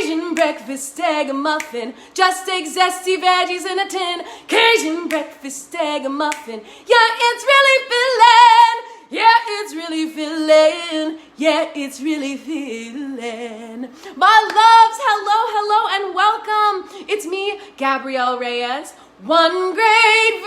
Cajun breakfast egg muffin. Just take zesty veggies in a tin. Cajun breakfast egg muffin. Yeah, it's really filling. Yeah, it's really filling. Yeah, it's really filling. My loves, hello, hello, and welcome. It's me, Gabrielle Reyes, one great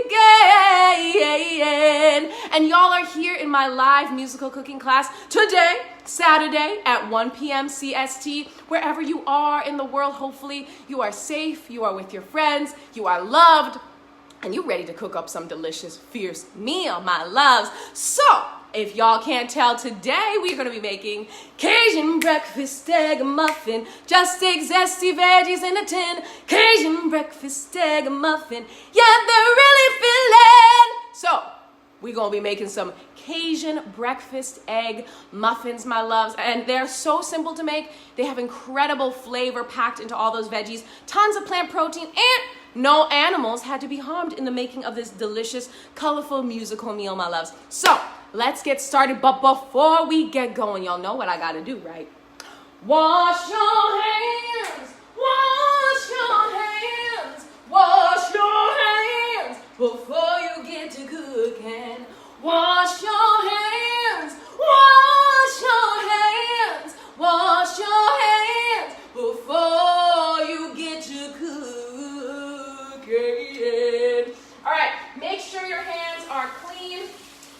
vegan. And y'all are here in my live musical cooking class today, Saturday at 1 p.m. CST. Wherever you are in the world, hopefully you are safe, you are with your friends, you are loved, and you ready to cook up some delicious, fierce meal, my loves. So, if y'all can't tell, today we're gonna be making Cajun breakfast egg muffin. Just take zesty veggies in a tin. Cajun breakfast egg muffin. Yeah, they're really filling. So, we're gonna be making some Cajun breakfast egg muffins, my loves. And they're so simple to make. They have incredible flavor packed into all those veggies, tons of plant protein, and no animals had to be harmed in the making of this delicious, colorful, musical meal, my loves. So, let's get started. But before we get going, y'all know what I gotta do, right? Wash your hands, wash your hands, wash your hands before you get to cooking. Wash your hands, wash your hands, wash your hands before you get to cooking. All right, make sure your hands are clean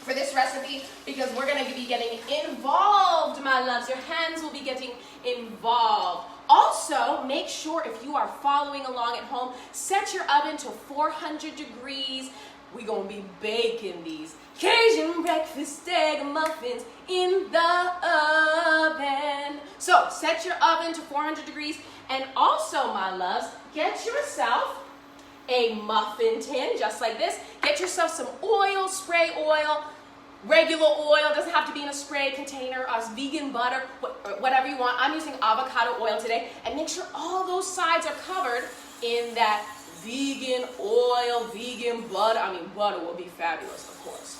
for this recipe because we're going to be getting involved, my loves. Your hands will be getting involved. Also, make sure if you are following along at home, set your oven to 400 degrees. We're going to be baking these Cajun breakfast egg muffins in the oven. So, set your oven to 400 degrees. And also, my loves, get yourself a muffin tin, just like this. Get yourself some oil, spray oil, regular oil, doesn't have to be in a spray container, vegan butter, whatever you want. I'm using avocado oil today. And make sure all those sides are covered in that vegan oil, vegan butter. I mean, butter will be fabulous, of course.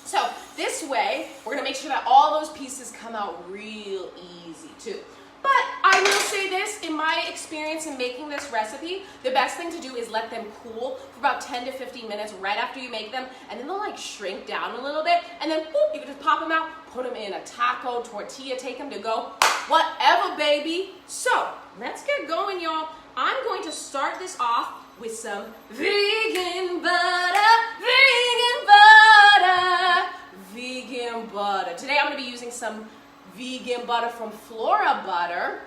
So this way, we're gonna make sure that all those pieces come out real easy too. But I will say this, in my experience in making this recipe, the best thing to do is let them cool for about 10 to 15 minutes right after you make them, and then they'll like shrink down a little bit, and then boop, you can just pop them out, put them in a taco, tortilla, take them to go, whatever, baby. So, let's get going, y'all. I'm going to start this off with some vegan butter, vegan butter, vegan butter. Today I'm going to be using some vegan butter from Flora Butter.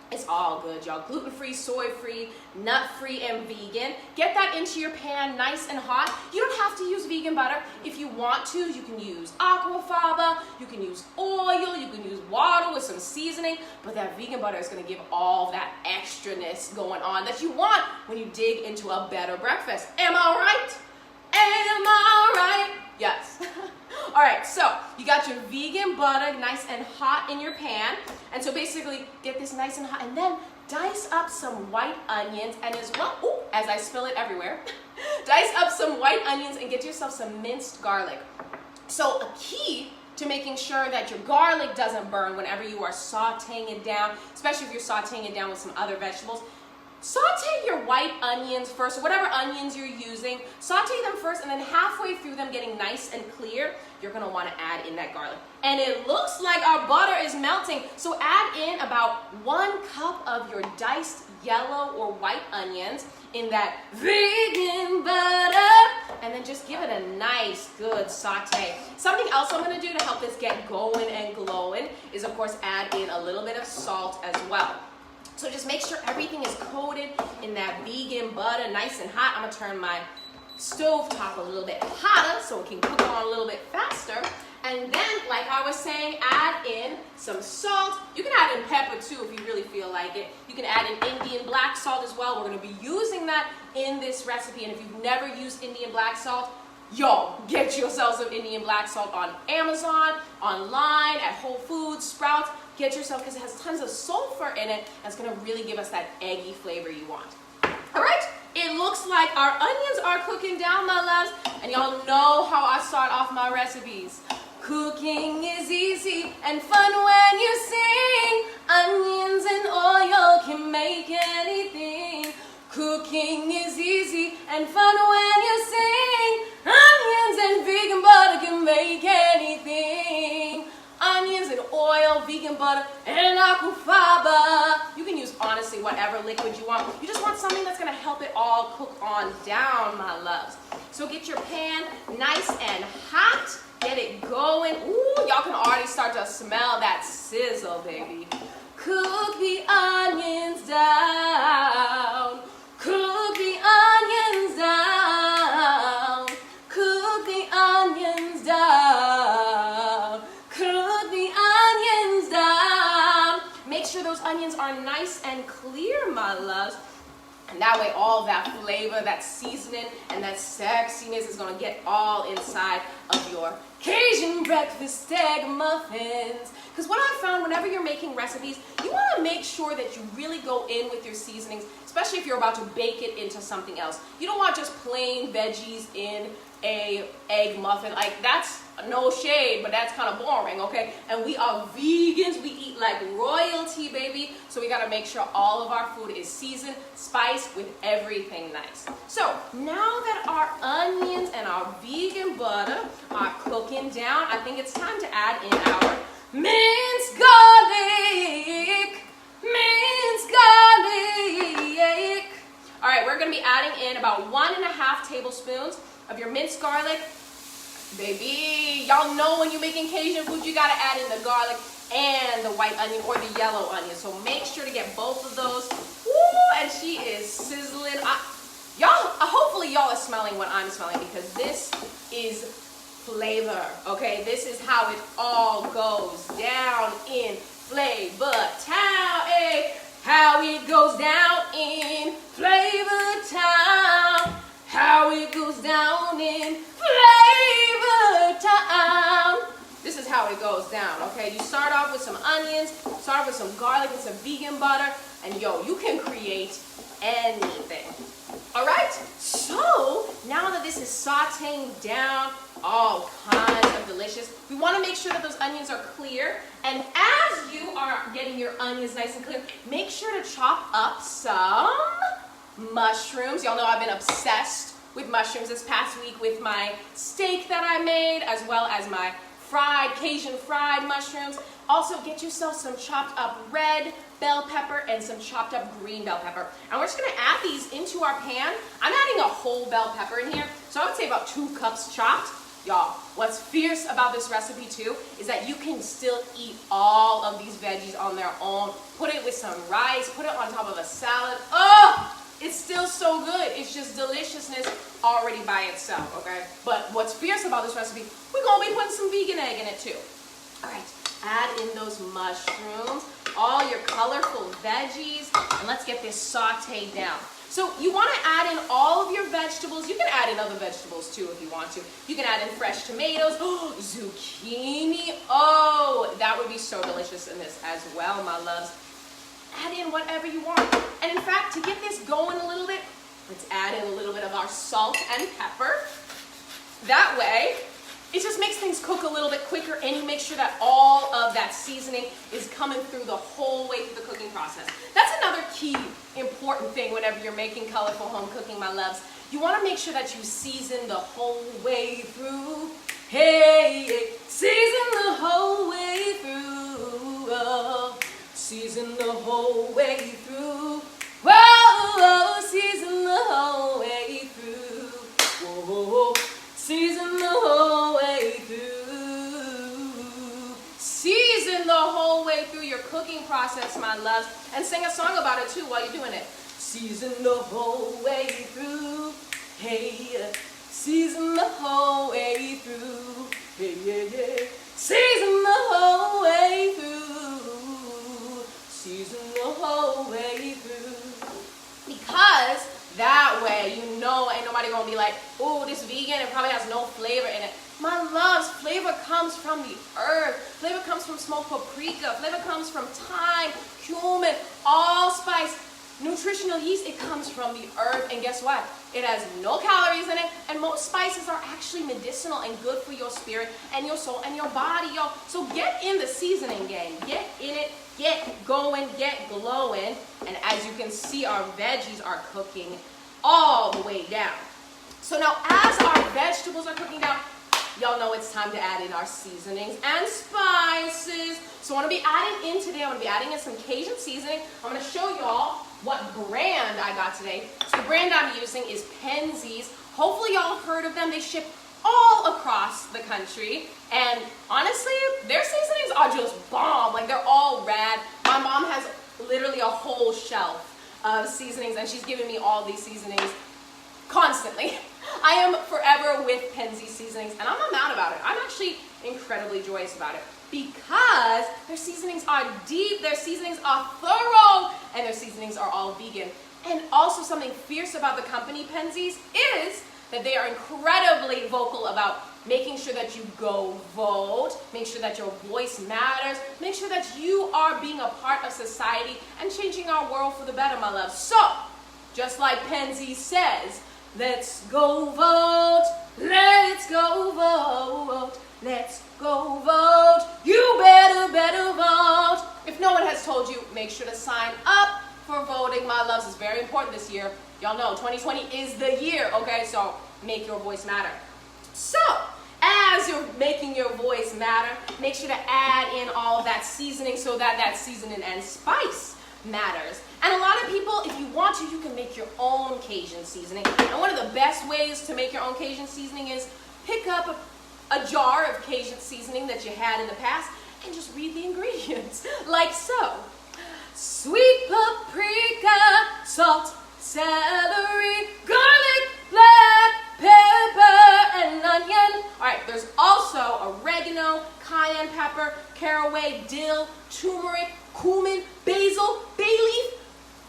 It's all good, y'all. Gluten-free, soy-free, nut-free, and vegan. Get that into your pan nice and hot. You don't have to use vegan butter. If you want to, you can use aquafaba, you can use oil, you can use water with some seasoning, but that vegan butter is going to give all that extraness going on that you want when you dig into a better breakfast. Am I right? Am I right? Yes. All right, so you got your vegan butter nice and hot in your pan. And so basically get this nice and hot and then dice up some white onions and as well, ooh, as I spill it everywhere, dice up some white onions and get yourself some minced garlic. So a key to making sure that your garlic doesn't burn whenever you are sauteing it down, especially if you're sauteing it down with some other vegetables, saute your white onions first, or whatever onions you're using. Saute them first, and then halfway through them getting nice and clear, you're going to want to add in that garlic. And it looks like our butter is melting, so add in about 1 cup of your diced yellow or white onions in that vegan butter, and then just give it a nice, good saute. Something else I'm going to do to help this get going and glowing is, of course, add in a little bit of salt as well. So just make sure everything is coated in that vegan butter, nice and hot. I'm gonna turn my stove top a little bit hotter so it can cook on a little bit faster. And then, like I was saying, add in some salt. You can add in pepper too if you really feel like it. You can add in Indian black salt as well. We're gonna be using that in this recipe. And if you've never used Indian black salt, yo, get yourself some Indian black salt on Amazon, online, at Whole Foods, Sprouts. Get yourself, because it has tons of sulfur in it, and it's going to really give us that eggy flavor you want. All right, it looks like our onions are cooking down, my loves, and y'all know how I start off my recipes. Cooking is easy and fun when you sing onions and oil. can make anything. Cooking is easy and fun when you sing. Onions and vegan butter can make anything. Onions and oil, vegan butter, and aquafaba. You can use, honestly, whatever liquid you want. You just want something that's going to help it all cook on down, my loves. So get your pan nice and hot. Get it going. Ooh, y'all can already start to smell that sizzle, baby. Cook the onions down. Cook the onions down. Cook the onions down. Cook the onions down. Make sure those onions are nice and clear, my loves. And that way all that flavor, that seasoning, and that sexiness is going to get all inside of your Cajun Breakfast Egg Muffins. Because what I found, whenever you're making recipes, you want to make sure that you really go in with your seasonings, especially if you're about to bake it into something else. You don't want just plain veggies in a egg muffin. Like, that's no shade, but that's kind of boring, okay? And we are vegans. We eat like royalty, baby. So we got to make sure all of our food is seasoned, spiced with everything nice. So now that our onions and our vegan butter are cooking down, I think it's time to add in our minced garlic. Minced garlic. All right, we're going to be adding in about 1.5 tablespoons of your minced garlic. Baby, y'all know when you're making Cajun food, you gotta add in the garlic and the white onion or the yellow onion. So make sure to get both of those. Woo, and she is sizzling. Hopefully y'all are smelling what I'm smelling, because this is flavor, okay? This is how it all goes down in Flavor Town, eh? How it goes down in Flavor Town. How it goes down in Flavor Town. This is how it goes down, okay? You start off with some onions, start with some garlic and some vegan butter, and yo, you can create anything. All right? So, now that this is sauteing down all kinds of delicious, we want to make sure that those onions are clear. And as you are getting your onions nice and clear, make sure to chop up some mushrooms. Y'all know I've been obsessed with mushrooms this past week with my steak that I made, as well as my Cajun fried mushrooms. Also, get yourself some chopped up red bell pepper and some chopped up green bell pepper. And we're just gonna add these into our pan. I'm adding a whole bell pepper in here, so I would say about 2 cups chopped. Y'all, what's fierce about this recipe too is that you can still eat all of these veggies on their own. Put it with some rice, put it on top of a salad. Oh! It's still so good. It's just deliciousness already by itself, okay? But what's fierce about this recipe, we're going to be putting some vegan egg in it too. All right, add in those mushrooms, all your colorful veggies, and let's get this sauteed down. So you want to add in all of your vegetables. You can add in other vegetables too if you want to. You can add in fresh tomatoes, zucchini. Oh, that would be so delicious in this as well, my loves. Add in whatever you want. And in fact, to get this going a little bit, let's add in a little bit of our salt and pepper. That way, it just makes things cook a little bit quicker, and you make sure that all of that seasoning is coming through the whole way through the cooking process. That's another key important thing whenever you're making colorful home cooking, my loves. You want to make sure that you season the whole way through. Hey, season the whole way through. Oh. Season the whole way through. Whoa, season the whole way through. Whoa, season the whole way through. Season the whole way through your cooking process, my loves. And sing a song about it too while you're doing it. Season the whole way through. Hey, season the whole way through. Hey, yeah, yeah. Season the whole way through. Season the whole way through. Because that way, you know, ain't nobody gonna be like, oh, this vegan, it probably has no flavor in it. My loves, flavor comes from the earth. Flavor comes from smoked paprika. Flavor comes from thyme, cumin, allspice, nutritional yeast. It comes from the earth. And guess what? It has no calories in it. And most spices are actually medicinal and good for your spirit and your soul and your body, y'all. So get in the seasoning game. Get in it get going, get glowing. And as you can see, our veggies are cooking all the way down. So now as our vegetables are cooking down, y'all know it's time to add in our seasonings and spices. So I want to be adding in today, I'm going to be adding in some Cajun seasoning. I'm going to show y'all what brand I got today. So the brand I'm using is Penzeys. Hopefully y'all have heard of them. They ship all across the country. And honestly, their seasonings are just bomb. Like, they're all rad. My mom has literally a whole shelf of seasonings, and she's giving me all these seasonings constantly. I am forever with Penzeys seasonings, and I'm not mad about it. I'm actually incredibly joyous about it because their seasonings are deep, their seasonings are thorough, and their seasonings are all vegan. And also something fierce about the company Penzeys is that they are incredibly vocal about making sure that you go vote, make sure that your voice matters, make sure that you are being a part of society and changing our world for the better, my love. So, just like Penzeys says, let's go vote, let's go vote, let's go vote, you better vote. If no one has told you, make sure to sign up for voting, my loves. It's very important this year. Y'all know 2020 is the year, okay? So make your voice matter. So, as you're making your voice matter, make sure to add in all of that seasoning so that that seasoning and spice matters. And a lot of people, if you want to, you can make your own Cajun seasoning. And one of the best ways to make your own Cajun seasoning is pick up a jar of Cajun seasoning that you had in the past and just read the ingredients, like so. Sweet paprika, salt, celery, garlic, black pepper, and onion. All right, there's also oregano, cayenne pepper, caraway, dill, turmeric, cumin, basil, bay leaf,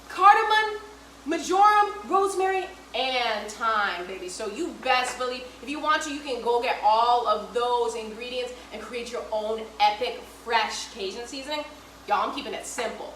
cardamom, marjoram, rosemary, and thyme, baby. So you best believe, if you want to, you can go get all of those ingredients and create your own epic, fresh Cajun seasoning. Y'all, I'm keeping it simple.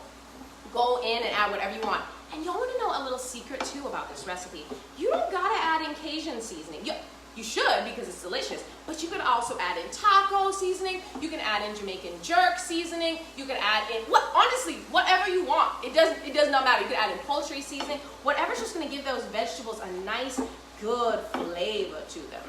Go in and add whatever you want. And y'all want to know a little secret too about this recipe. You don't gotta add in Cajun seasoning. You should, because it's delicious, but you can also add in taco seasoning, you can add in Jamaican jerk seasoning, you can add in, honestly, whatever you want. It does not matter. You can add in poultry seasoning, whatever's just gonna give those vegetables a nice, good flavor to them.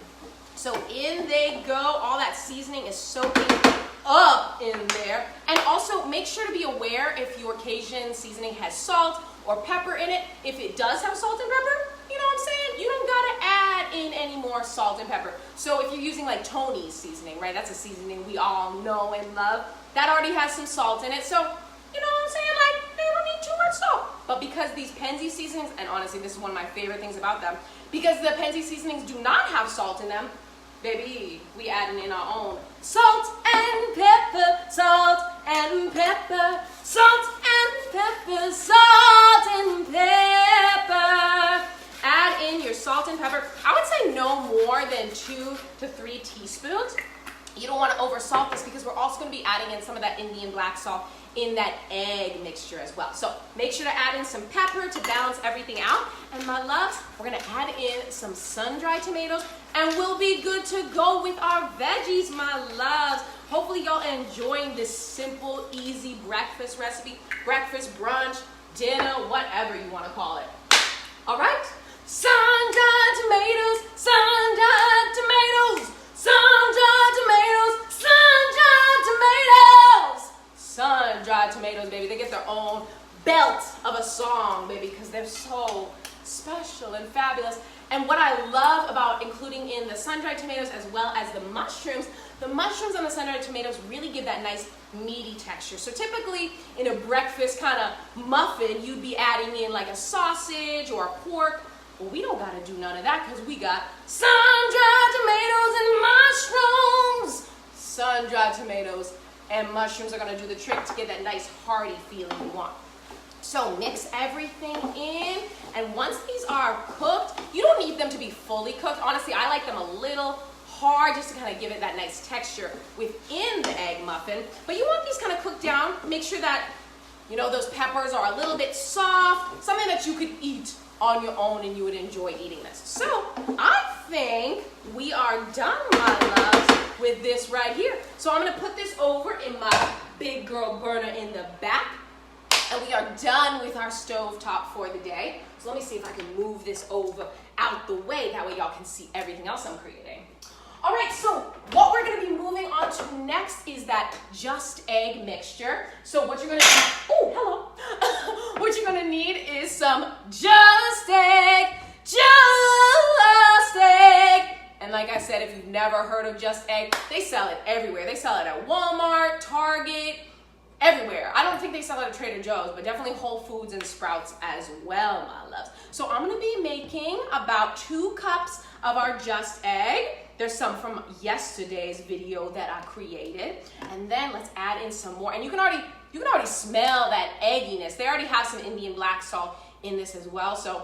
So in they go, all that seasoning is soaking up in there. And also make sure to be aware if your Cajun seasoning has salt or pepper in it. If it does have salt and pepper, you know what I'm saying? You don't gotta add in any more salt and pepper. So if you're using like Tony's seasoning, right? That's a seasoning we all know and love. That already has some salt in it. So, you know what I'm saying? Like, they don't need too much salt. But because these Penzeys seasonings, and honestly, this is one of my favorite things about them, because the Penzeys seasonings do not have salt in them, baby, we adding in our own salt and pepper, salt and pepper, salt and pepper, salt and pepper. Add in your salt and pepper. I would say no more than 2 to 3 teaspoons. You don't want to over salt this because we're also going to be adding in some of that Indian black salt in that egg mixture as well. So make sure to add in some pepper to balance everything out. And my loves, we're going to add in some sun-dried tomatoes and we'll be good to go with our veggies, my loves. Hopefully y'all enjoying this simple, easy breakfast recipe. Breakfast, brunch, dinner, whatever you want to call it. All right? Sun-dried tomatoes, sun-dried tomatoes, sun-dried tomatoes, sun-dried tomatoes. Sun-dried tomatoes, baby. They get their own belt of a song, baby, because they're so special and fabulous. And what I love about including in the sun-dried tomatoes as well as the mushrooms on the sun-dried tomatoes really give that nice meaty texture. So typically in a breakfast kind of muffin, you'd be adding in like a sausage or a pork. Well, we don't gotta do none of that because we got sun-dried tomatoes and mushrooms. Sun-dried tomatoes and mushrooms are gonna do the trick to get that nice hearty feeling you want. So mix everything in, and once these are cooked, you don't need them to be fully cooked. Honestly, I like them a little hard just to kind of give it that nice texture within the egg muffin. But you want these kind of cooked down. Make sure that, you know, those peppers are a little bit soft, something that you could eat on your own and you would enjoy eating this. So I think we are done, my loves, with this right here. So I'm gonna put this over in my big girl burner in the back. And we are done with our stove top for the day. So let me see if I can move this over out the way. That way y'all can see everything else I'm creating. All right, so what we're gonna be moving on to next is that just egg mixture. So what you're gonna need, oh, hello. What you're gonna need is some just egg. And like I said, if you've never heard of just egg, they sell it everywhere. They sell it at Walmart, Target, everywhere. I don't think they sell it at Trader Joe's, but definitely Whole Foods and Sprouts as well, my loves. So I'm gonna be making about 2 cups of our just egg. There's some from yesterday's video that I created. And then let's add in some more. And you can already smell that egginess. They already have some Indian black salt in this as well. So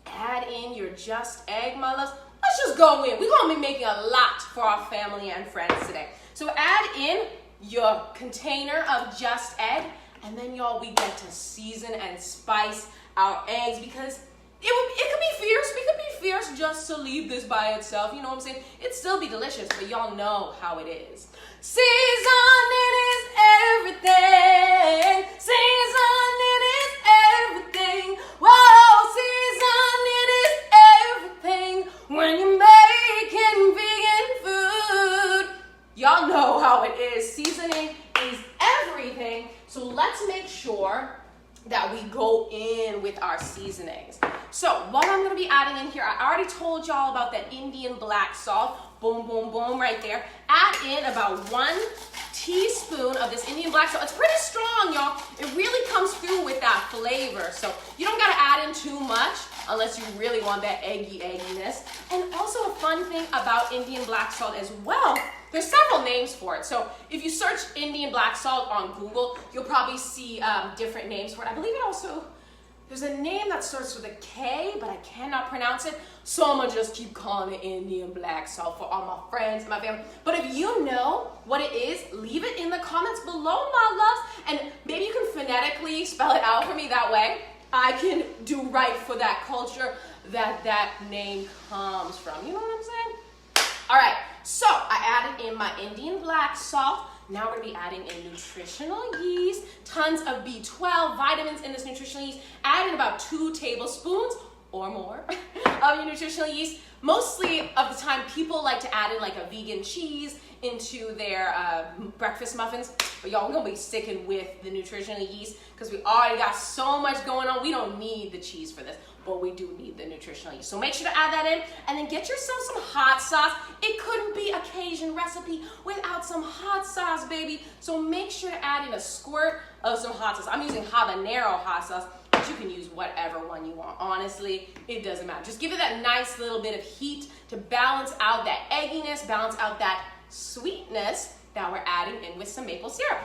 add in your just egg, my loves. Let's just go in. We're gonna be making a lot for our family and friends today. So add in your container of just egg, and then y'all, we get to season and spice our eggs because it could be fierce. We could be fierce just to leave this by itself. You know what I'm saying? It'd still be delicious, but y'all know how it is. Seasoning is everything. Seasoning is everything. Whoa, seasoning is everything when you're making vegan food. Y'all know how it is. Seasoning is everything. So let's make sure that we go in with our seasonings. So what I'm gonna be adding in here, I already told y'all about that Indian black salt. Boom, boom, boom, right there. Add in about 1 teaspoon of this Indian black salt. It's pretty strong, y'all. It really comes through with that flavor. So you don't gotta add in too much unless you really want that egginess. And also a fun thing about Indian black salt as well, there's several names for it. So if you search Indian black salt on Google, you'll probably see different names for it. I believe it also, there's a name that starts with a K, but I cannot pronounce it. So I'm gonna just keep calling it Indian black salt for all my friends and my family. But if you know what it is, leave it in the comments below, my loves. And maybe you can phonetically spell it out for me. That way I can do right for that culture that name comes from. You know what I'm saying? All right, so I added in my Indian black salt. Now we're gonna be adding in nutritional yeast, tons of B12 vitamins in this nutritional yeast. Add in about 2 tablespoons or more of your nutritional yeast. Mostly of the time, people like to add in like a vegan cheese into their breakfast muffins, but y'all, we're gonna be sticking with the nutritional yeast because we already got so much going on. We don't need the cheese for this, but we do need the nutritional yeast. So make sure to add that in, and then get yourself some hot sauce. It couldn't be a Cajun recipe without some hot sauce, baby. So make sure to add in a squirt of some hot sauce. I'm using habanero hot sauce, but you can use whatever one you want. Honestly, it doesn't matter. Just give it that nice little bit of heat to balance out that egginess, balance out that sweetness that we're adding in with some maple syrup.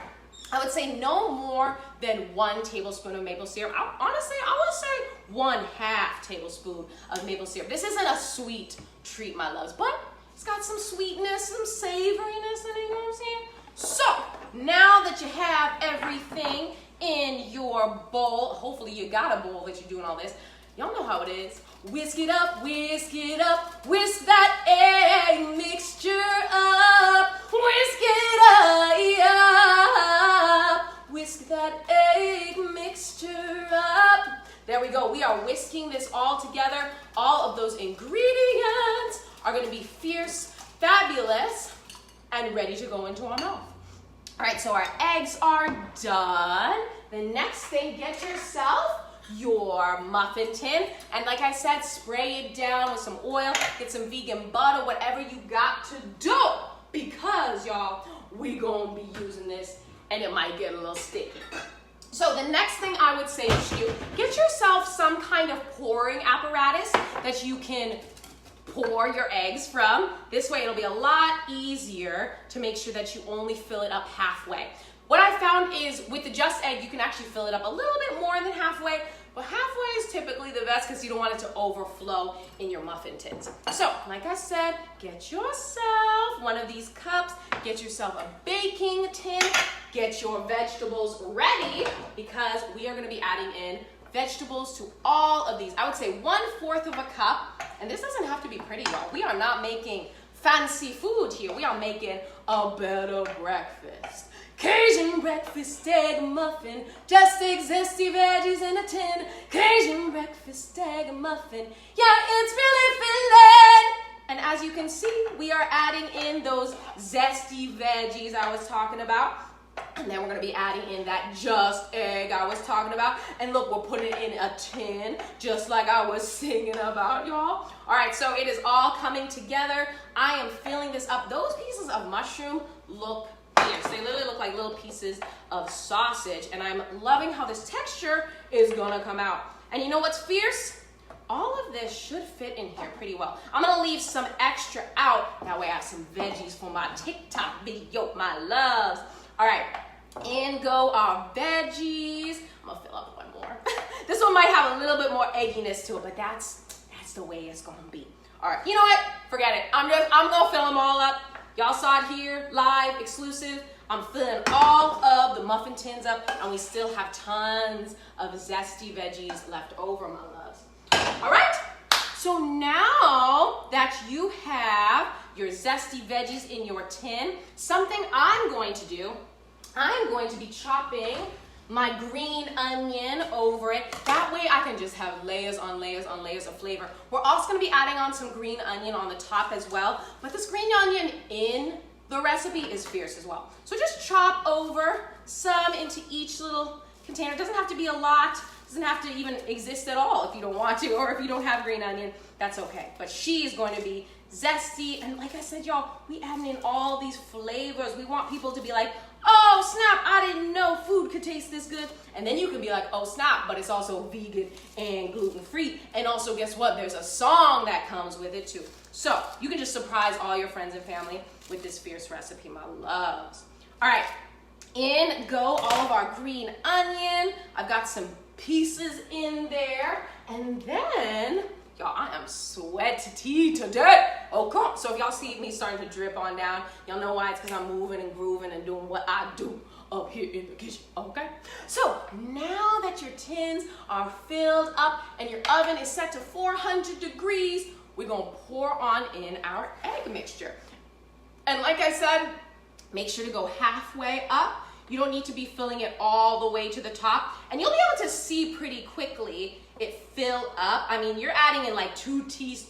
I would say no more than 1 tablespoon of maple syrup. Honestly, I would say 1/2 tablespoon of maple syrup. This isn't a sweet treat, my loves, but it's got some sweetness, some savoriness in it, you know what I'm saying? So now that you have everything in your bowl, hopefully you got a bowl that you're doing all this. Y'all know how it is. Whisk it up, whisk it up, whisk that egg mixture up, whisk it up, whisk that egg mixture up. There we go. We are whisking this all together. All of those ingredients are going to be fierce, fabulous, and ready to go into our mouth. All right, so our eggs are done. The next thing, get yourself your muffin tin, and like I said, spray it down with some oil, get some vegan butter, whatever you got to do, because y'all, we gonna be using this and it might get a little sticky. So the next thing I would say to you, get yourself some kind of pouring apparatus that you can pour your eggs from. This way it'll be a lot easier to make sure that you only fill it up halfway. What I found is with the just egg, you can actually fill it up a little bit more than halfway, but halfway is typically the best because you don't want it to overflow in your muffin tins. So, like I said, get yourself one of these cups, get yourself a baking tin, get your vegetables ready because we are gonna be adding in vegetables to all of these. I would say 1/4 of a cup, and this doesn't have to be pretty, y'all. We are not making fancy food here. We are making a better breakfast. Cajun breakfast egg muffin, just egg, zesty veggies in a tin. Cajun breakfast egg muffin, yeah, it's really filling. And as you can see, we are adding in those zesty veggies I was talking about. And then we're gonna be adding in that just egg I was talking about. And look, we're putting it in a tin, just like I was singing about, y'all. All right, so it is all coming together. I am filling this up. Those pieces of mushroom look fierce. They literally look like little pieces of sausage. And I'm loving how this texture is gonna come out. And you know what's fierce? All of this should fit in here pretty well. I'm gonna leave some extra out. That way I have some veggies for my TikTok video, my loves. All right, in go our veggies. I'm gonna fill up one more. This one might have a little bit more egginess to it, but that's the way it's gonna be. All right, you know what? Forget it. I'm gonna fill them all up. Y'all saw it here, live, exclusive. I'm filling all of the muffin tins up, and we still have tons of zesty veggies left over, my loves. All right, so now that you have your zesty veggies in your tin, something I'm going to do, I'm going to be chopping my green onion over it. That way I can just have layers on layers on layers of flavor. We're also gonna be adding on some green onion on the top as well, but this green onion in the recipe is fierce as well. So just chop over some into each little container. It doesn't have to be a lot. Doesn't have to even exist at all if you don't want to, or if you don't have green onion, that's okay. But she's going to be zesty, and like I said, y'all, we adding in all these flavors. We want people to be like, oh snap, I didn't know food could taste this good. And then you can be like, oh snap, but it's also vegan and gluten-free. And also, guess what? There's a song that comes with it too. So you can just surprise all your friends and family with this fierce recipe, my loves. All right, in go all of our green onion. I've got some pieces in there, and then y'all, I am sweaty today. Okay, so if y'all see me starting to drip on down, y'all know why. It's because I'm moving and grooving and doing what I do up here in the kitchen. Okay, so now that your tins are filled up and your oven is set to 400 degrees, we're gonna pour on in our egg mixture. And like I said, make sure to go halfway up. You don't need to be filling it all the way to the top. And you'll be able to see pretty quickly it fill up. I mean, you're adding in like 2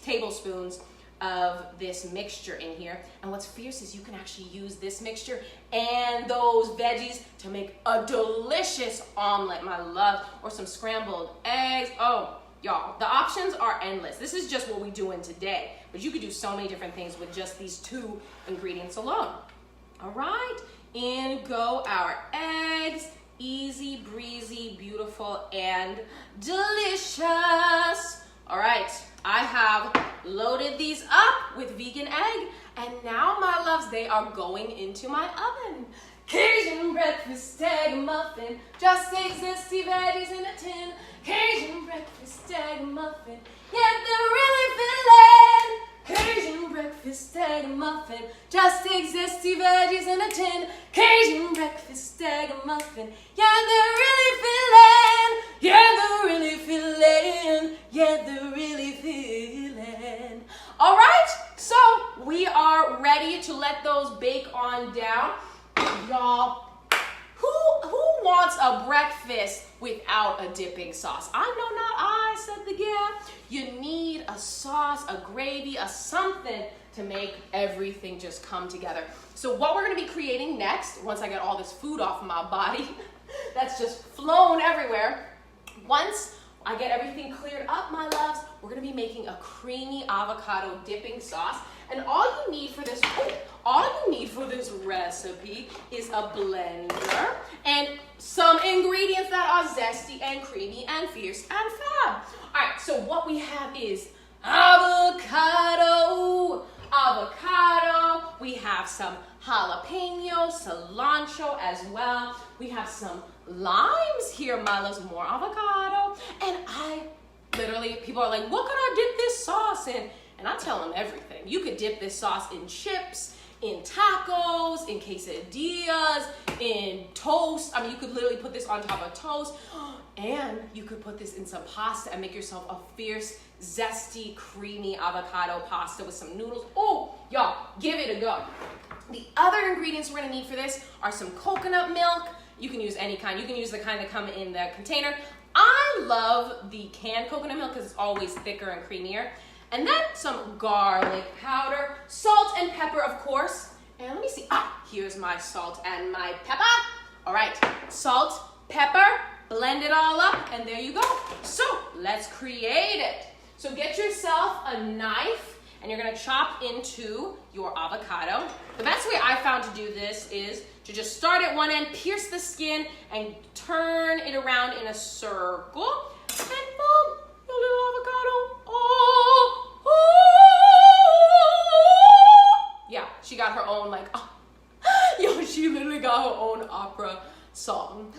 tablespoons of this mixture in here. And what's fierce is you can actually use this mixture and those veggies to make a delicious omelet, my love, or some scrambled eggs. Oh, y'all, the options are endless. This is just what we're doing today. But you could do so many different things with just these 2 ingredients alone. All right. In go our eggs, easy breezy, beautiful, and delicious. All right, I have loaded these up with vegan egg, and now, my loves, they are going into my oven. Cajun breakfast egg muffin, just eggs, zesty veggies in a tin. Cajun breakfast egg muffin, yeah, they're really filling. Cajun breakfast egg muffin, just eggs, zesty veggies in a tin. Cajun breakfast egg muffin, yeah, they're really filling. Yeah, they're really filling. Yeah, they're really filling. All right, so we are ready to let those bake on down. Y'all, who wants a breakfast without a dipping sauce? I know not I, said the gal. You need a sauce, a gravy, a something to make everything just come together. So what we're gonna be creating next, once I get all this food off my body that's just flown everywhere, once I get everything cleared up, my loves, we're gonna be making a creamy avocado dipping sauce. And all you need for this, recipe is a blender and some ingredients that are zesty and creamy and fierce and fab. All right, so what we have is avocado. We have some jalapeno, cilantro as well. We have some limes here, my loves, more avocado. And people are like, what can I dip this sauce in? And I tell them everything. You could dip this sauce in chips, in tacos, in quesadillas, in toast. I mean, you could literally put this on top of toast. And you could put this in some pasta and make yourself a fierce, zesty, creamy avocado pasta with some noodles. Oh, y'all, give it a go. The other ingredients we're gonna need for this are some coconut milk. You can use any kind. You can use the kind that come in the container. I love the canned coconut milk because it's always thicker and creamier. And then some garlic powder, salt and pepper, of course. And let me see, here's my salt and my pepper. All right, salt, pepper, blend it all up, and there you go. So let's create it. So get yourself a knife, and you're gonna chop into your avocado. The best way I found to do this is to just start at one end, pierce the skin, and turn it around in a circle, and boom, your little avocado. Yeah, she got her own she literally got her own opera song.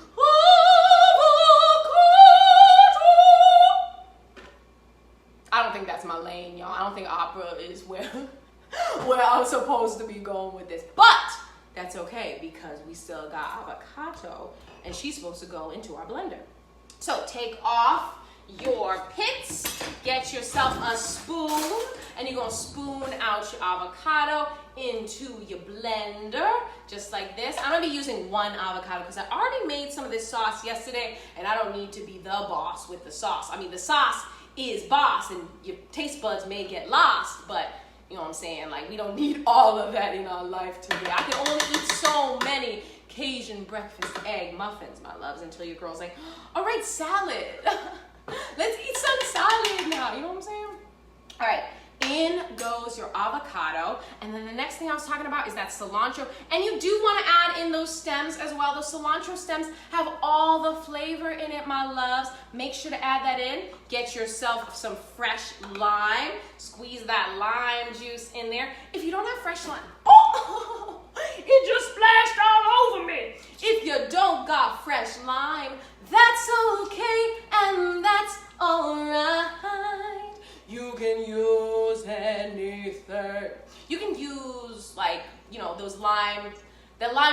I don't think that's my lane, y'all. I don't think opera is where I'm supposed to be going with this. But that's okay because we still got avocado and she's supposed to go into our blender. So take off your pits, get yourself a spoon, and you're gonna spoon out your avocado into your blender, just like this. I'm gonna be using one avocado because I already made some of this sauce yesterday and I don't need to be the boss with the sauce. I mean, the sauce is boss and your taste buds may get lost, but you know what I'm saying? Like, we don't need all of that in our life today. I can only eat so many Cajun breakfast egg muffins, my loves, until your girl's like, all right, salad. Let's eat some salad now, you know what I'm saying? All right, in goes your avocado, and then the next thing I was talking about is that cilantro, and you do want to add in those stems as well. Those cilantro stems have all the flavor in it, my loves. Make sure to add that in. Get yourself some fresh lime. Squeeze that lime juice in there. If you don't have fresh lime, it just splashed all over me. If you don't got fresh lime, that's okay, and that's all right. You can use anything. You can use, like, you know, the lime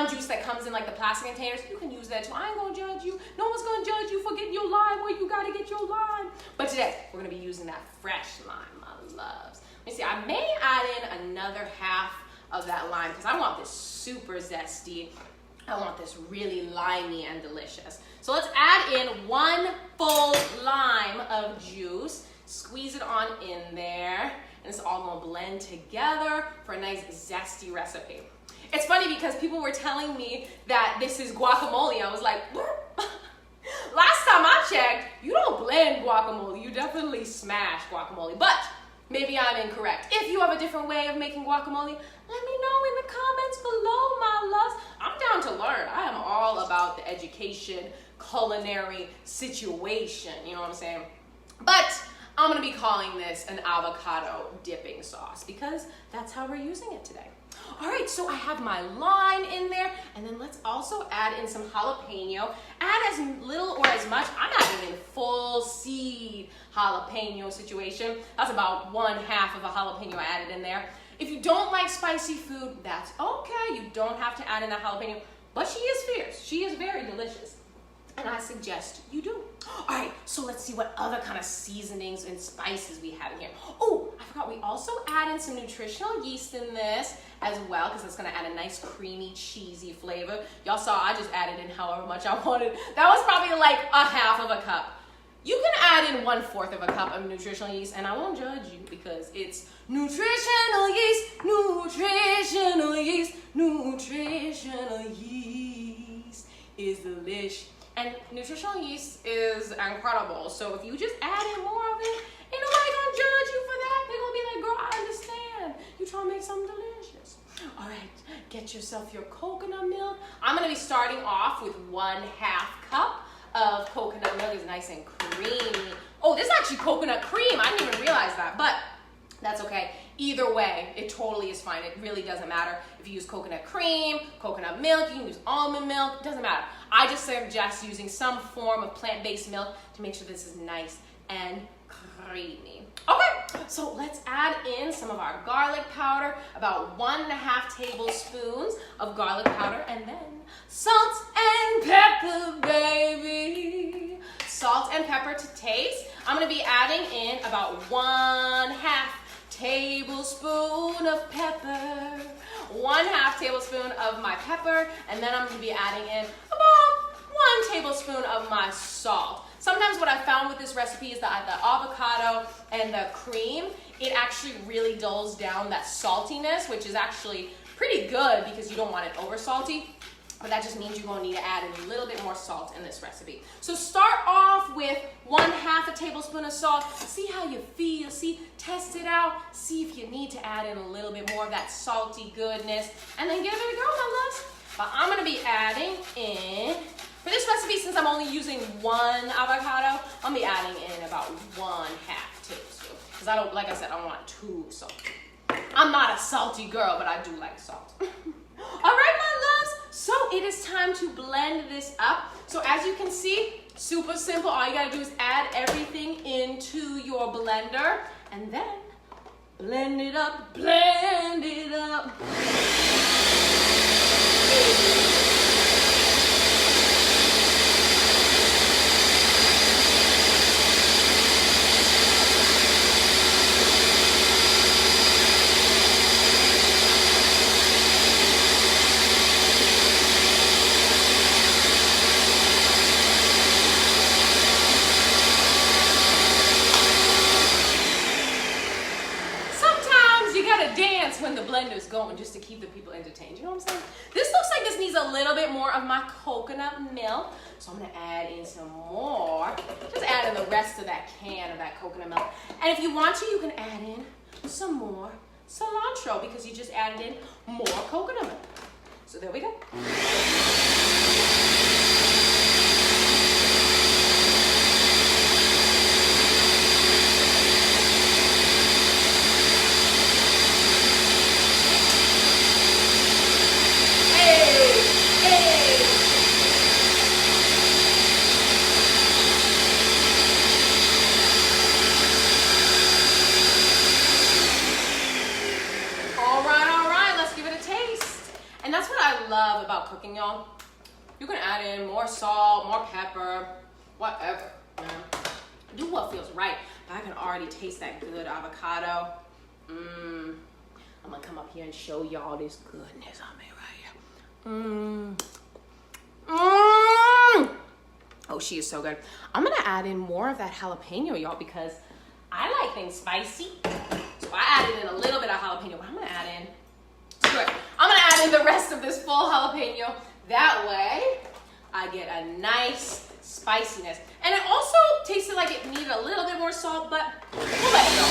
juice that comes in like the plastic containers. You can use that too. I ain't gonna judge you. No one's gonna judge you for getting your lime where you gotta get your lime. But today, we're gonna be using that fresh lime, my loves. Let me see, I may add in another half of that lime because I want this super zesty. I want this really limey and delicious. So let's add in 1 full lime of juice. Squeeze it on in there, and it's all gonna blend together for a nice zesty recipe. It's funny because people were telling me that this is guacamole. I was like, last time I checked, you don't blend guacamole, you definitely smash guacamole, but maybe I'm incorrect. If you have a different way of making guacamole, let me know in the comments below, my loves. I'm down to learn. I am all about the education, culinary situation, you know what I'm saying? But I'm gonna be calling this an avocado dipping sauce because that's how we're using it today. All right, so I have my lime in there, and then let's also add in some jalapeno. Add as little or as much. I'm not even full seed jalapeno situation. That's about 1/2 of a jalapeno added in there. If you don't like spicy food, that's okay. You don't have to add in a jalapeno, but she is fierce. She is very delicious, and I suggest you do. All right, so let's see what other kind of seasonings and spices we have in here. Oh, I forgot, we also add in some nutritional yeast in this as well, because it's gonna add a nice creamy, cheesy flavor. Y'all saw I just added in however much I wanted. That was probably like 1/2 of a cup. You can add in 1/4 of a cup of nutritional yeast, and I won't judge you because it's nutritional yeast, nutritional yeast, nutritional yeast is delicious. And nutritional yeast is incredible. So if you just add in more of it, ain't nobody gonna judge you for that. They're gonna be like, girl, I understand. You trying to make something delicious. All right, get yourself your coconut milk. I'm gonna be starting off with 1/2 cup of coconut milk. It's nice and creamy. Oh, this is actually coconut cream. I didn't even realize that, but that's okay. Either way, it totally is fine. It really doesn't matter if you use coconut cream, coconut milk, you can use almond milk, it doesn't matter. I just suggest using some form of plant-based milk to make sure this is nice and creamy. Okay, so let's add in some of our garlic powder, about 1.5 tablespoons of garlic powder, and then salt and pepper, baby. Salt and pepper to taste. I'm gonna be adding in about 1/2 tablespoon of pepper, 1/2 tablespoon of my pepper, and then I'm gonna be adding in about 1 tablespoon of my salt. Sometimes what I found with this recipe is that the avocado and the cream, it actually really dulls down that saltiness, which is actually pretty good because you don't want it over salty. But that just means you're going to need to add in a little bit more salt in this recipe. So start off with 1/2 tablespoon of salt. See how you feel. See, test it out. See if you need to add in a little bit more of that salty goodness. And then give it a go, my loves. But I'm going to be adding in, for this recipe, since I'm only using 1 avocado, I'm going to be adding in about 1/2 tablespoon. Because I don't, like I said, I don't want too salty. I'm not a salty girl, but I do like salt. All right, my loves, so it is time to blend this up. So as you can see, super simple. All you gotta do is add everything into your blender and then blend it up, blend it up. When the blender's going, just to keep the people entertained. You know what I'm saying? This looks like this needs a little bit more of my coconut milk. So I'm gonna add in some more. Just add in the rest of that can of that coconut milk. And if you want to, you can add in some more cilantro because you just added in more coconut milk. So there we go. About cooking, y'all, you can add in more salt, more pepper, whatever, man. Do what feels right. But I can already taste that good avocado. I'm gonna come up here and show y'all this goodness on me right here. Oh, she is so good. I'm gonna add in more of that jalapeno, y'all, because I like things spicy. So I added in a little bit of jalapeno, but I'm gonna add in I'm gonna add in the rest of this full jalapeno. That way, I get a nice spiciness. And it also tasted like it needed a little bit more salt, but we'll let it go.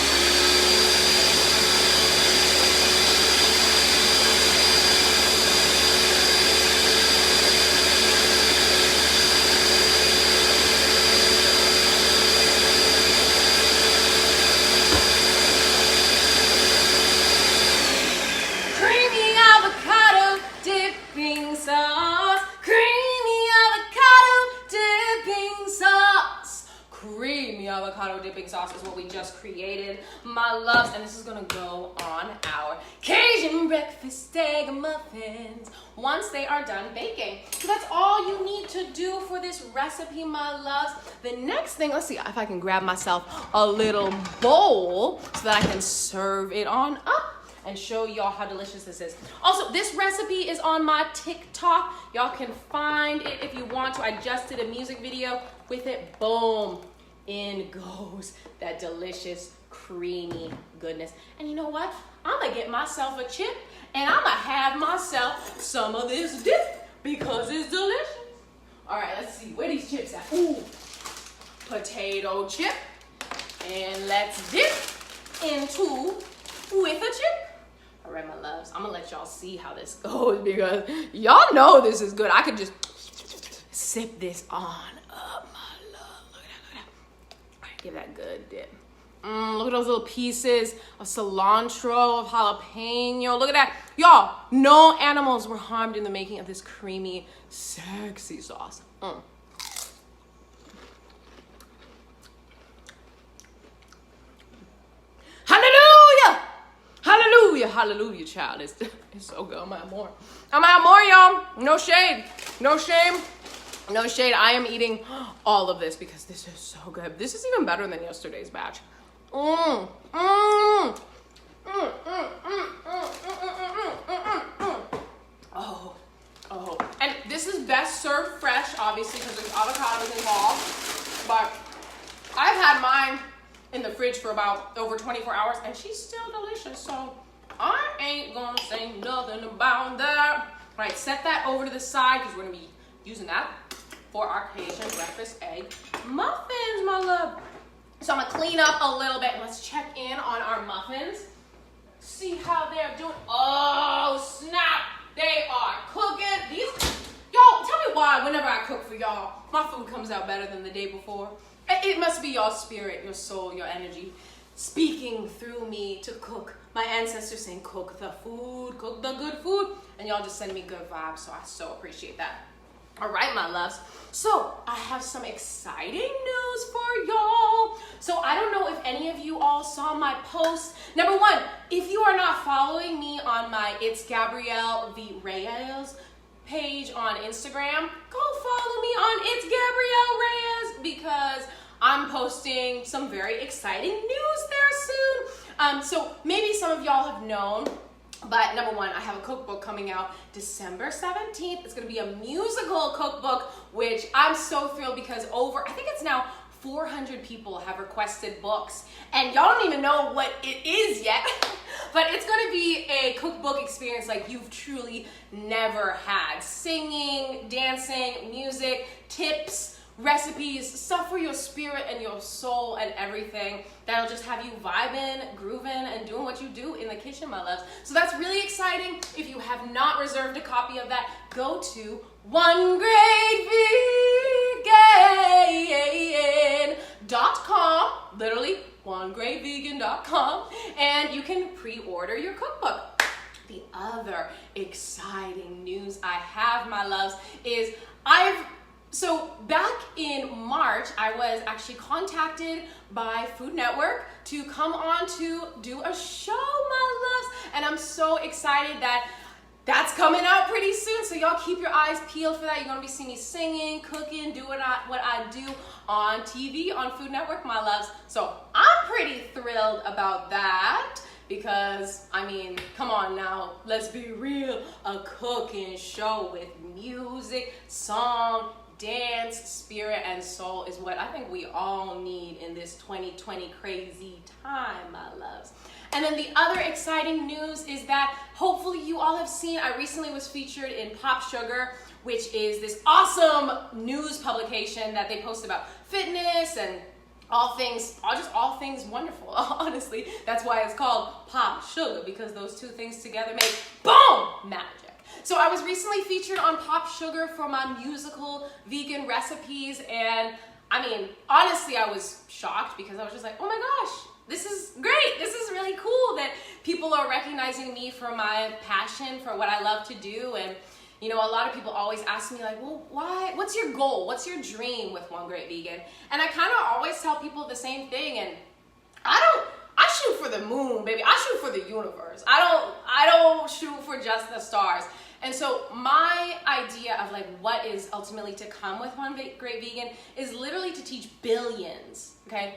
Sauce, creamy avocado dipping sauce. Creamy avocado dipping sauce is what we just created, my loves, and this is gonna go on our Cajun Breakfast Egg Muffins once they are done baking. So that's all you need to do for this recipe, my loves. The next thing, let's see if I can grab myself a little bowl so that I can serve it on up and show y'all how delicious this is. Also, this recipe is on my TikTok. Y'all can find it if you want to. I just did a music video with it. Boom. In goes that delicious, creamy goodness. And you know what? I'm gonna get myself a chip and I'm gonna have myself some of this dip because it's delicious. All right, let's see. Where these chips at? Ooh, potato chip. And let's dip into with a chip. All right, my loves, I'm gonna let y'all see how this goes because y'all know this is good. I could just sip this on up, my love. Look at that, look at that. All right, give that good dip. Look at those little pieces of cilantro, of jalapeno. Look at that. Y'all, no animals were harmed in the making of this creamy, sexy sauce. Hallelujah! Hallelujah, hallelujah, child. It's so good. I'm gonna have more. I'm gonna have more, y'all. No shade. No shame. No shade. I am eating all of this because this is so good. This is even better than yesterday's batch. Oh, and this is best served fresh, obviously, because there's avocados involved. But I've had mine in the fridge for about over 24 hours, and she's still delicious. So I ain't gonna say nothing about that. All right, set that over to the side because we're gonna be using that for our Cajun Breakfast Egg Muffins, my love. So I'm gonna clean up a little bit. Let's check in on our muffins. See how they're doing. Oh, snap. They are cooking. Y'all, tell me why whenever I cook for y'all, my food comes out better than the day before. It must be your spirit, your soul, your energy speaking through me to cook. My ancestors saying, cook the food, cook the good food. And y'all just send me good vibes, so I so appreciate that. All right, my loves. So I have some exciting news for y'all. So I don't know if any of you all saw my post. Number one, if you are not following me on my It's Gabrielle V. Reyes page on Instagram, go follow me on It's Gabrielle Reyes because I'm posting some very exciting news there soon. So maybe some of y'all have known, but number one, I have a cookbook coming out December 17th. It's gonna be a musical cookbook, which I'm so thrilled because I think it's now 400 people have requested books, and y'all don't even know what it is yet, but it's gonna be a cookbook experience like you've truly never had. Singing, dancing, music, tips, recipes, stuff for your spirit and your soul and everything that'll just have you vibing, grooving, and doing what you do in the kitchen, my loves. So that's really exciting. If you have not reserved a copy of that, go to onegreatvegan.com, literally onegreatvegan.com, and you can pre-order your cookbook. The other exciting news I have, my loves, is so back in March, I was actually contacted by Food Network to come on to do a show, my loves. And I'm so excited that that's coming out pretty soon. So y'all keep your eyes peeled for that. You're gonna be seeing me singing, cooking, doing what I do on TV, on Food Network, my loves. So I'm pretty thrilled about that. Because, I mean, come on now, let's be real. A cooking show with music, song, dance, spirit, and soul is what I think we all need in this 2020 crazy time, my loves. And then the other exciting news is that hopefully you all have seen, I recently was featured in Pop Sugar, which is this awesome news publication that they post about fitness and all things wonderful, honestly. That's why it's called Pop Sugar, because those two things together make boom, magic. So I was recently featured on Pop Sugar for my musical vegan recipes, and I mean, honestly, I was shocked because I was just like, oh my gosh, this is great. This is really cool that people are recognizing me for my passion, for what I love to do. And you know, a lot of people always ask me like, well, why? What's your goal? What's your dream with One Great Vegan? And I kind of always tell people the same thing. And I shoot for the moon, baby. I shoot for the universe. I don't shoot for just the stars. And so my idea of like what is ultimately to come with One Great Vegan is literally to teach billions, okay?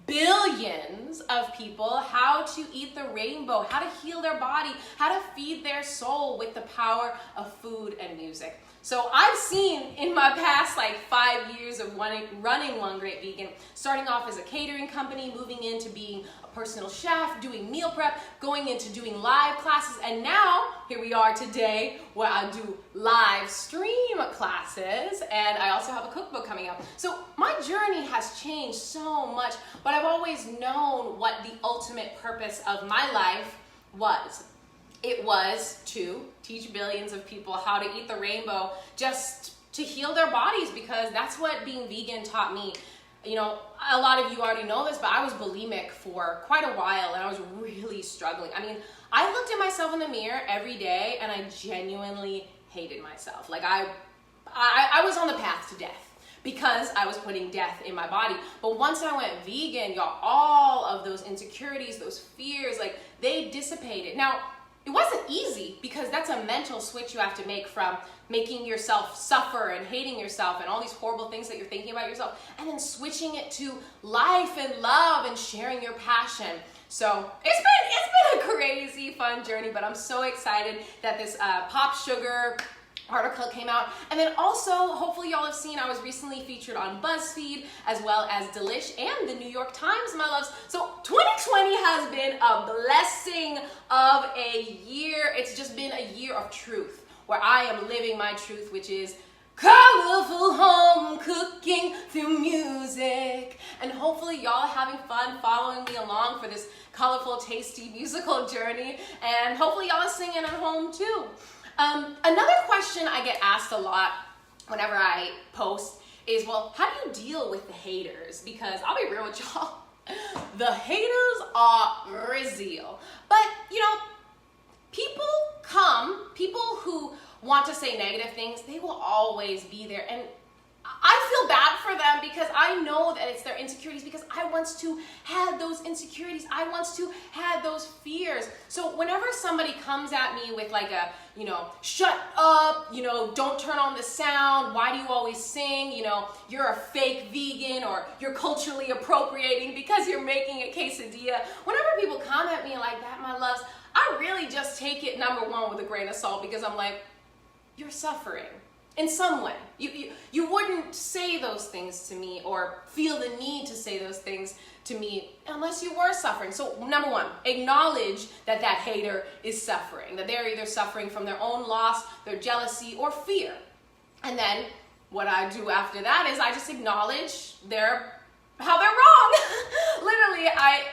Billions of people how to eat the rainbow, how to heal their body, how to feed their soul with the power of food and music. So I've seen in my past like 5 years of running One Great Vegan, starting off as a catering company, moving into being a personal chef, doing meal prep, going into doing live classes, and now here we are today where I do live stream classes, and I also have a cookbook coming out. So my journey has changed so much, but I've always known what the ultimate purpose of my life was. It was to teach billions of people how to eat the rainbow, just to heal their bodies, because that's what being vegan taught me. You know, a lot of you already know this, but I was bulimic for quite a while and I was really struggling. I mean, I looked at myself in the mirror every day and I genuinely hated myself. Like I was on the path to death because I was putting death in my body. But once I went vegan, y'all, all of those insecurities, those fears, like they dissipated. Now, it wasn't easy, because that's a mental switch you have to make from making yourself suffer and hating yourself and all these horrible things that you're thinking about yourself, and then switching it to life and love and sharing your passion. So it's been a crazy fun journey, but I'm so excited that this Pop Sugar article came out. And then also, hopefully y'all have seen, I was recently featured on BuzzFeed as well as Delish and the New York Times, my loves. So 2020 has been a blessing of a year. It's just been a year of truth, where I am living my truth, which is colorful home cooking through music. And hopefully y'all having fun following me along for this colorful, tasty musical journey. And hopefully y'all are singing at home too. Another question I get asked a lot whenever I post is, well, how do you deal with the haters? Because I'll be real with y'all, the haters are real. But, you know, people who want to say negative things, they will always be there. And I feel bad for them, because I know that it's their insecurities, because I once too had those insecurities. I once too had those fears. So whenever somebody comes at me with like a, you know, shut up, you know, don't turn on the sound, why do you always sing, you know, you're a fake vegan, or you're culturally appropriating because you're making a quesadilla. Whenever people come at me like that, my loves, I really just take it, number one, with a grain of salt, because I'm like, you're suffering in some way. You wouldn't say those things to me or feel the need to say those things to me unless you were suffering. So number one, acknowledge that that hater is suffering, that they're either suffering from their own loss, their jealousy, or fear. And then what I do after that is I just acknowledge how they're wrong. Literally, I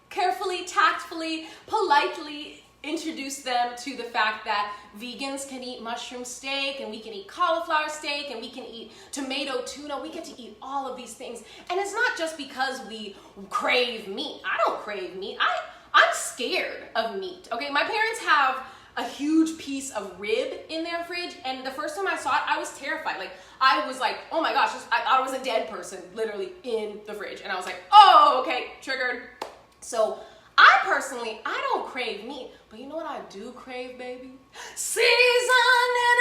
carefully, tactfully, politely introduce them to the fact that vegans can eat mushroom steak, and we can eat cauliflower steak, and we can eat tomato tuna. We get to eat all of these things. And it's not just because we crave meat. I don't crave meat. I'm scared of meat. Okay, my parents have a huge piece of rib in their fridge, and the first time I saw it, I was terrified. Like, I was like, oh my gosh, I thought it was a dead person literally in the fridge. And I was like, oh, okay, triggered. So I personally, I don't crave meat, but you know what I do crave, baby? Seasoning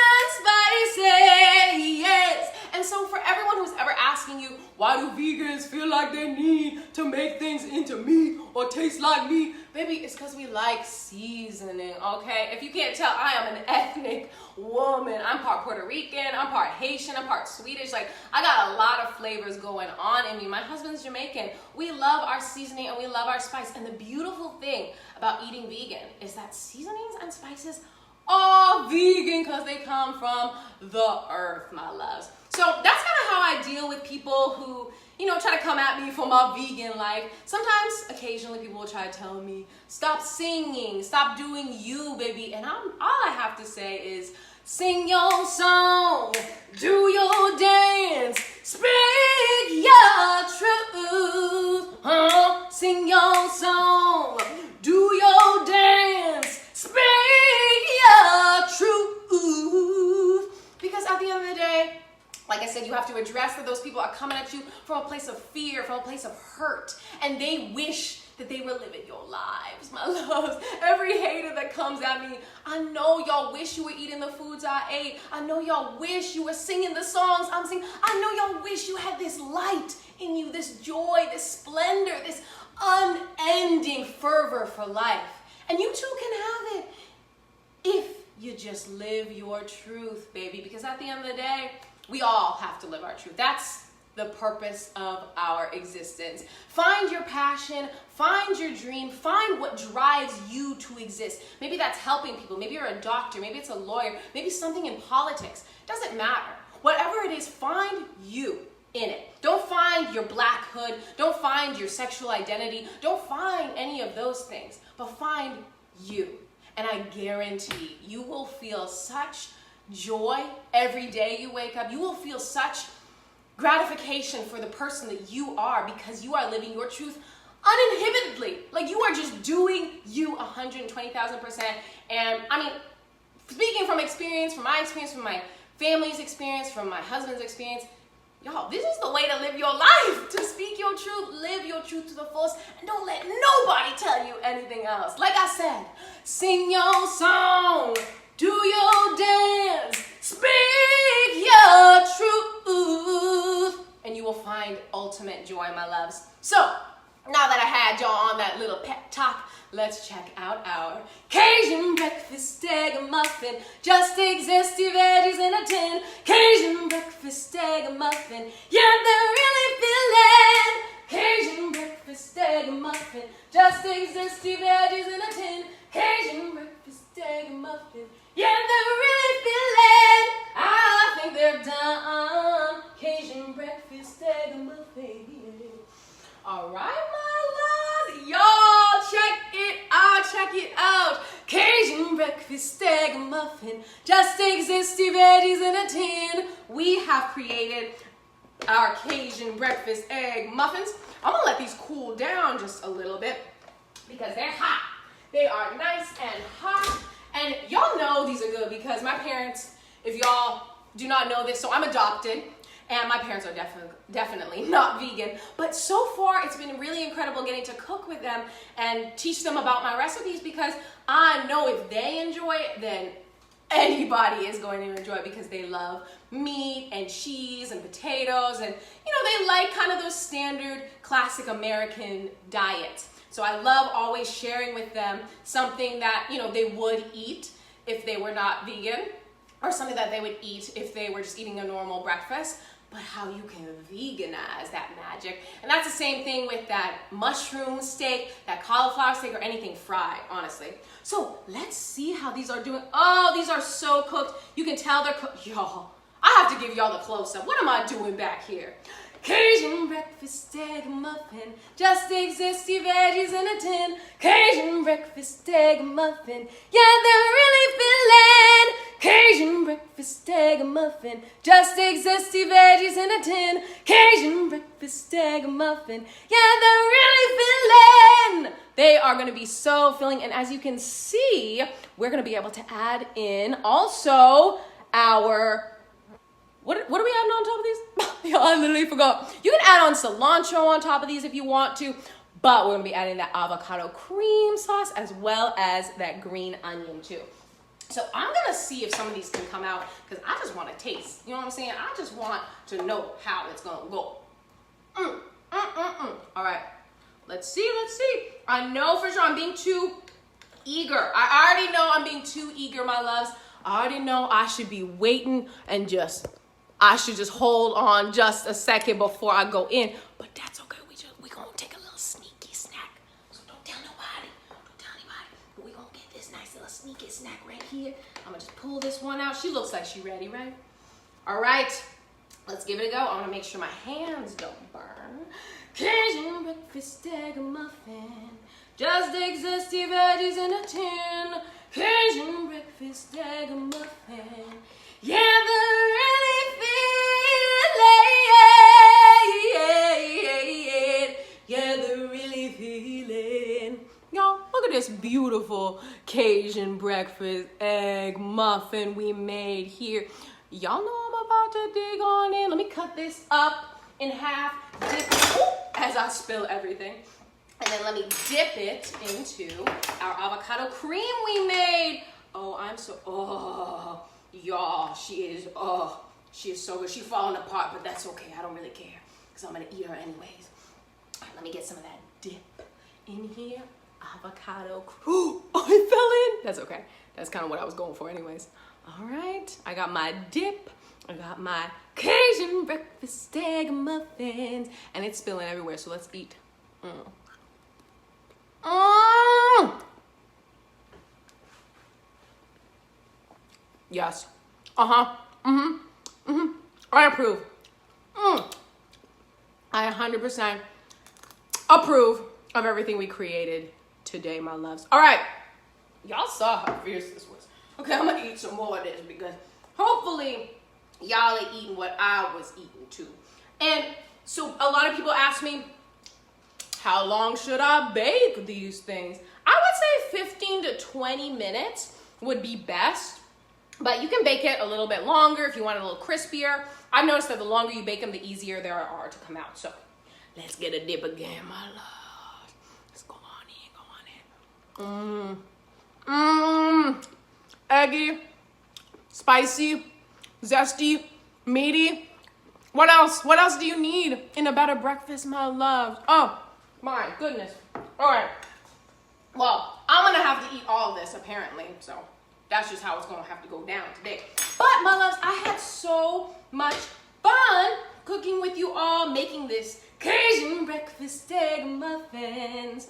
and spices, yes. And so for everyone who's ever asking you, why do vegans feel like they need to make things into meat or taste like meat? Baby, it's because we like seasoning, okay? If you can't tell, I am an ethnic woman. I'm part Puerto Rican, I'm part Haitian, I'm part Swedish. Like, I got a lot of flavors going on in me. My husband's Jamaican. We love our seasoning and we love our spice. And the beautiful thing about eating vegan is that seasonings and spices are vegan because they come from the earth, my loves. So that's kind of how I deal with people who, you know, try to come at me for my vegan life. Sometimes, occasionally, people will try to tell me, stop singing, stop doing you, baby. And all I have to say is, sing your song, do your dance, speak your truth. Sing your song, do your dance, speak your truth. Because at the end of the day, like I said, you have to address that those people are coming at you from a place of fear, from a place of hurt, and they wish that they were living your lives, my loves. Every hater that comes at me, I know y'all wish you were eating the foods I ate. I know y'all wish you were singing the songs I'm singing. I know y'all wish you had this light in you, this joy, this splendor, this unending fervor for life. And you too can have it if you just live your truth, baby. Because at the end of the day, we all have to live our truth. That's the purpose of our existence. Find your passion, find your dream, find what drives you to exist. Maybe that's helping people. Maybe you're a doctor, maybe it's a lawyer, maybe something in politics. Doesn't matter. Whatever it is, find you in it. Don't find your black hood, don't find your sexual identity, don't find any of those things, but find you. And I guarantee you will feel such joy every day you wake up. You will feel such gratification for the person that you are, because you are living your truth uninhibitedly. Like, you are just doing you 120,000%. And I mean, speaking from experience, from my experience, from my family's experience, from my husband's experience, y'all, this is the way to live your life, to speak your truth, live your truth to the fullest and don't let nobody tell you anything else. Like I said, sing your song, do your dance, speak your truth, and you will find ultimate joy, my loves. So, now that I had y'all on that little pep talk, let's check out our Cajun breakfast egg muffin. Just eggs, zesty veggies in a tin. Cajun breakfast egg muffin. Yeah, they're really filling. Cajun breakfast egg muffin. Just eggs, zesty veggies in a tin. Cajun breakfast egg muffin. Yeah, they're really filling. I think they're done. Cajun breakfast egg muffin. All right, my loves, y'all, check it out. Cajun breakfast egg muffin, just eggs, zesty veggies in a tin. We have created our Cajun breakfast egg muffins. I'm gonna let these cool down just a little bit because they're hot. They are nice and hot, and y'all know these are good because my parents, if y'all do not know this, so I'm adopted. And my parents are definitely not vegan. But so far, it's been really incredible getting to cook with them and teach them about my recipes because I know if they enjoy it, then anybody is going to enjoy it because they love meat and cheese and potatoes. And, you know, they like kind of those standard classic American diets. So I love always sharing with them something that, you know, they would eat if they were not vegan, or something that they would eat if they were just eating a normal breakfast, but how you can veganize that magic. And that's the same thing with that mushroom steak, that cauliflower steak, or anything fried, honestly. So let's see how these are doing. Oh, these are so cooked. You can tell they're cooked. Y'all, I have to give y'all the close-up. What am I doing back here? Cajun breakfast egg muffin, just eggs, zesty veggies in a tin. Cajun breakfast egg muffin, yeah, they're really filling. Cajun breakfast egg muffin, just eggs, zesty veggies in a tin. Cajun breakfast egg muffin, yeah, they're really filling. They are going to be so filling, and as you can see, we're going to be able to add in also our... What are we adding on top of these? Yo, I literally forgot. You can add on cilantro on top of these if you want to, but we're gonna be adding that avocado cream sauce as well as that green onion too. So I'm gonna see if some of these can come out because I just want to taste. You know what I'm saying? I just want to know how it's gonna go. All right, let's see. I know for sure I'm being too eager. I already know I'm being too eager, my loves. I already know I should be waiting and I should just hold on just a second before I go in, but that's okay. We gonna take a little sneaky snack. So don't tell nobody. But we gonna get this nice little sneaky snack right here. I'm gonna just pull this one out. She looks like she ready, right? All right, let's give it a go. I wanna make sure my hands don't burn. Cajun breakfast egg muffin, just eggs, zesty veggies in a tin. Cajun breakfast egg muffin. Yeah, they're really feeling. Yeah, they're really feeling. Y'all, look at this beautiful Cajun breakfast egg muffin we made here. Y'all know I'm about to dig on in. Let me cut this up in half, dip it, as I spill everything. And then let me dip it into our avocado cream we made. Y'all, she is so good. She's falling apart, but that's okay. I don't really care because I'm gonna eat her anyways. All right, let me get some of that dip in here. Avocado. Oh, it fell in. That's okay. That's kind of what I was going for anyways. All right, I got my dip. I got my Cajun breakfast egg muffins, and it's spilling everywhere. So let's eat. Yes. I approve. I 100% approve of everything we created today, my loves. All right. Y'all saw how fierce this was. Okay, I'm going to eat some more of this because hopefully y'all are eating what I was eating too. And so a lot of people ask me, how long should I bake these things? I would say 15 to 20 minutes would be best. But you can bake it a little bit longer if you want it a little crispier. I've noticed that the longer you bake them, the easier they are to come out. So Let's get a dip again, my love. Let's go on in. Eggy, spicy, zesty, meaty. What else? What else do you need in a better breakfast, my love? Oh, my goodness. All right. Well, I'm going to have to eat all of this, apparently. So that's just how it's going to have to go down today. But, my loves, I had so much fun cooking with you all, making this Cajun Breakfast Egg Muffins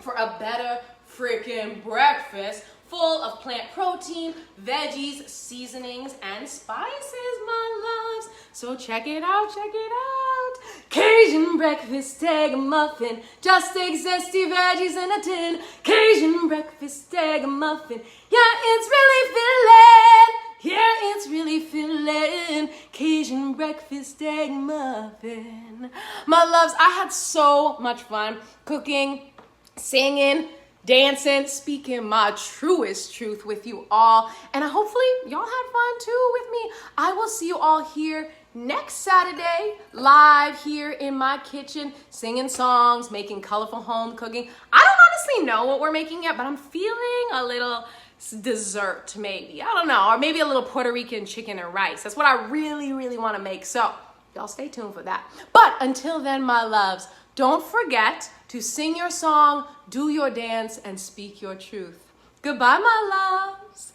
for a better freaking breakfast full of plant protein, veggies, seasonings, and spices, my loves. So check it out, check it out. Cajun Breakfast Egg Muffin, just eggs, zesty veggies in a tin. Cajun Breakfast Egg Muffin, yeah, it's really filling. Yeah, it's really filling. Cajun Breakfast Egg Muffin. My loves, I had so much fun cooking, singing, dancing, speaking my truest truth with you all. And hopefully y'all had fun too with me. I will see you all here next Saturday, live here in my kitchen, singing songs, making colorful home cooking. I don't honestly know what we're making yet, but I'm feeling a little dessert maybe. I don't know. Or maybe a little Puerto Rican chicken and rice. That's what I really, really want to make. So y'all stay tuned for that. But until then, my loves, don't forget to sing your song, do your dance, and speak your truth. Goodbye, my loves.